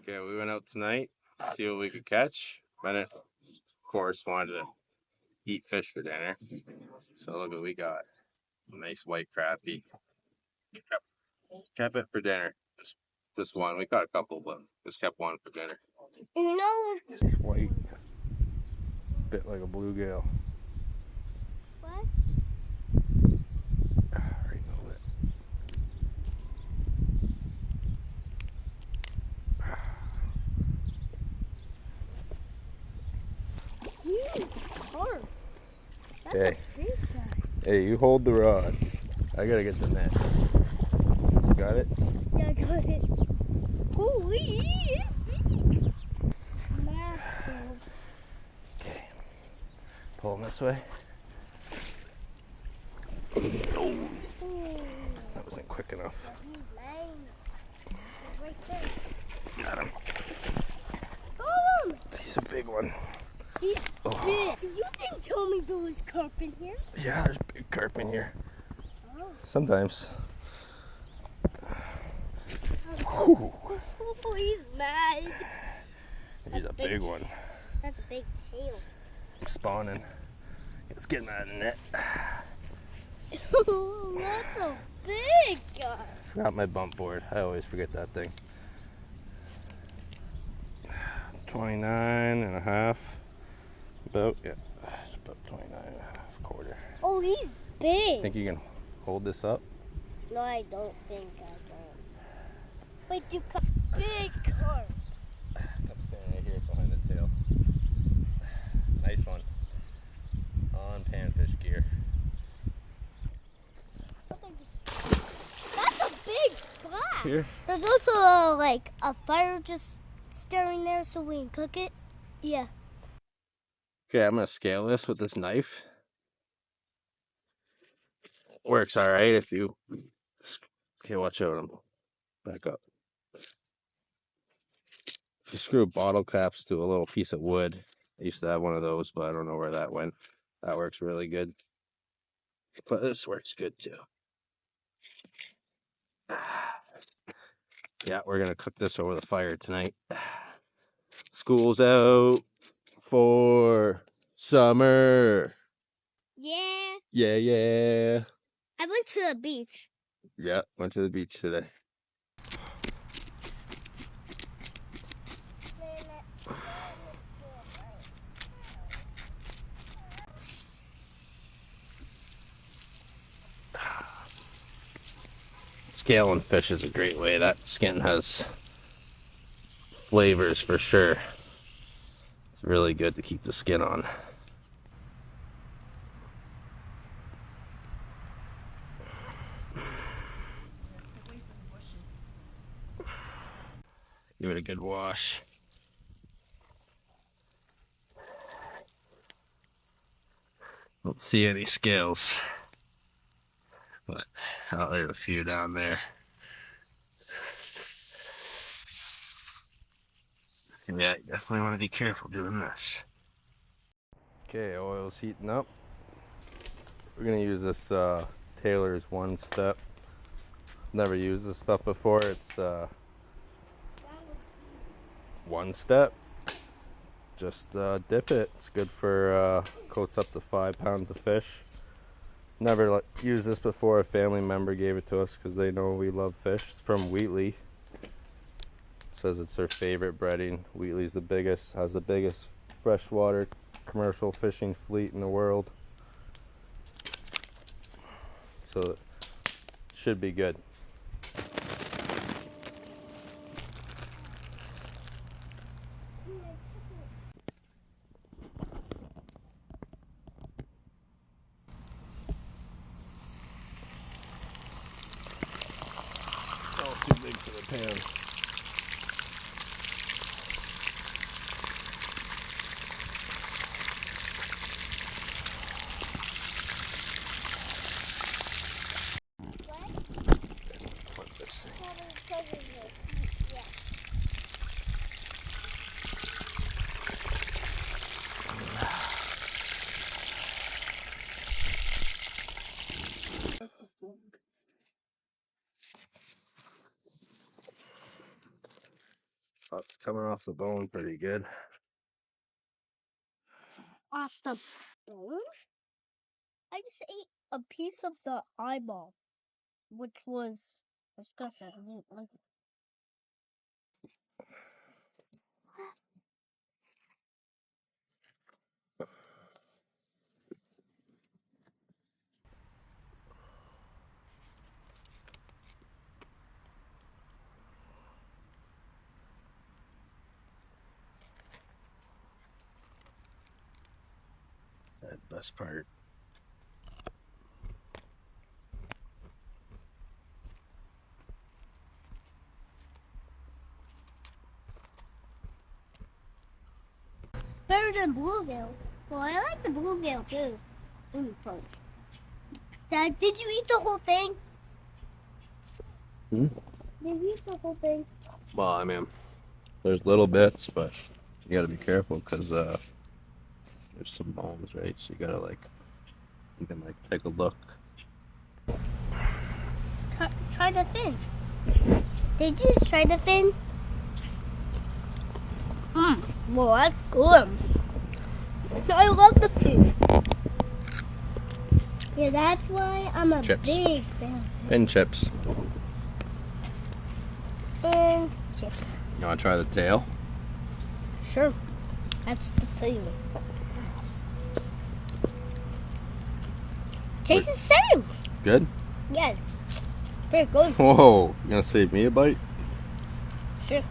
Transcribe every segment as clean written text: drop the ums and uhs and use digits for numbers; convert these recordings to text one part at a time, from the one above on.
Okay, we went out tonight, see what we could catch. Bennett, of course, wanted to eat fish for dinner. So look what we got. A nice white crappie. Kept it for dinner. This one. We caught a couple, but just kept one for dinner. You know, White. Bit like a bluegill. what? Right in the lip. Huge carp. That's Hey. a big guy. Hey, you hold the rod. I gotta get the net. You got it? Yeah, I got it. Holy, it's big. Massive. Okay. Pull him this way. Oh, that wasn't quick enough. He's mine. He's right there. Got him. Oh, He's a big one. he's big. You didn't tell me there was carp in here. Yeah, there's big carp in here. Oh. Sometimes. Oh, he's mad. He's a big one. That's a big tail. Spawning. Let's get him out of the net. That's a big guy. Forgot my bump board. I always forget that thing. 29 and a half. About, yeah. It's about 29 and a half, quarter. Oh, he's big. Think you can hold this up? No, I don't think I can. Wait, you got big carp. I'm standing right here behind the tail. Nice one. On panfish gear. That's a big splash. Here? There's also like a fire just stirring there so we can cook it. Yeah. Okay, I'm gonna scale this with this knife. Works all right if you. Okay, watch out. I'm back up. If you screw bottle caps to a little piece of wood, I used to have one of those, but I don't know where that went. That works really good. But this works good too. Yeah, we're gonna cook this over the fire tonight. School's out for summer. Yeah. Yeah, yeah. I went to the beach. Yeah, went to the beach today. Scaling fish is a great way. That skin has flavors for sure. It's really good to keep the skin on. Give it a good wash. Don't see any scales, but oh, there's a few down there. Yeah, you definitely want to be careful doing this. Okay, oil's heating up. We're gonna use this Taylor's One Step. Never used this stuff before. It's One Step. Just dip it. It's good for coats up to 5 pounds of fish. Never used this before. A family member gave it to us because they know we love fish. It's from Wheatley. Says it's their favorite breading. Wheatley's the biggest, has the biggest freshwater commercial fishing fleet in the world. So it should be good. Oh, too big for the pan. Flip this thing. Oh, it's coming off the bone pretty good. Off the bone? I just ate a piece of the eyeball, which was disgusting. I didn't like it. That's the best part. Better than bluegill. Well, I like the bluegill too. Punch. Dad, did you eat the whole thing? Hmm? Did you eat the whole thing? Well, I mean, there's little bits, but you gotta be careful because there's some bones, right? So you gotta you can take a look. Try the fin. Did you just try the fin? Well, that's good. I love the fins. Yeah, that's why I'm a Chips. big fan. Fin chips. And chips. You wanna try the tail? Sure. That's the tail. Tastes the same. Good? Yeah. Pretty good. Whoa, you gonna save me a bite? Sure.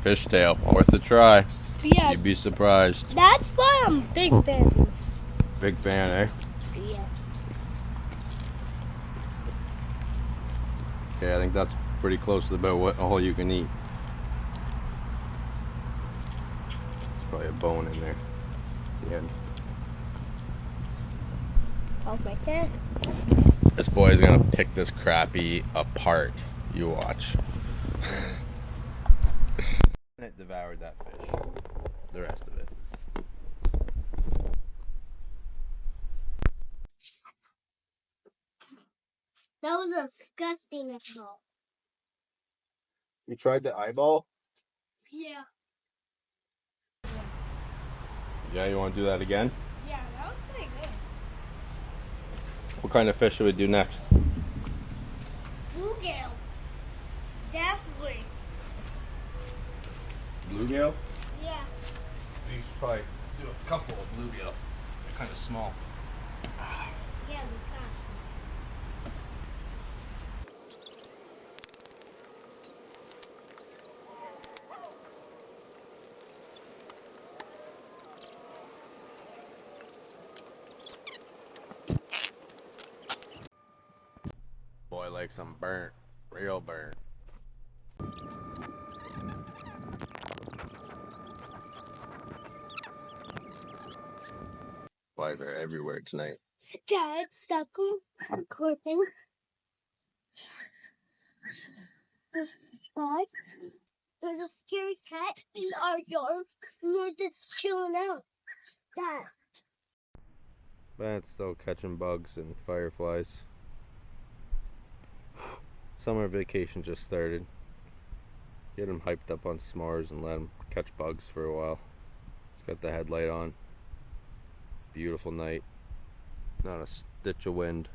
Fish tail, worth a try. Yeah. You'd be surprised. That's why I'm big fans. Big fan, eh? Yeah. Okay, I think that's pretty close to about what all you can eat. There's probably a bone in there. At the end. Oh, right there. This boy's gonna pick this crappie apart. You watch. It devoured that fish. The rest of it. That was disgusting as well. You tried the eyeball? Yeah. Yeah, you want to do that again? Yeah, that was pretty good. What kind of fish should we do next? Bluegill. Definitely. Bluegill? Yeah. You should probably do a couple of bluegill. They're kind of small. Yeah, we can. Boy likes them burnt. Real burnt. Flies are everywhere tonight. Dad, stop recording. Dad, there's a scary cat in our yard, and we're just chilling out. Dad. But it's still catching bugs and fireflies. Summer vacation just started. Get him hyped up on s'mores and let him catch bugs for a while. He's got the headlight on. Beautiful night. Not a stitch of wind.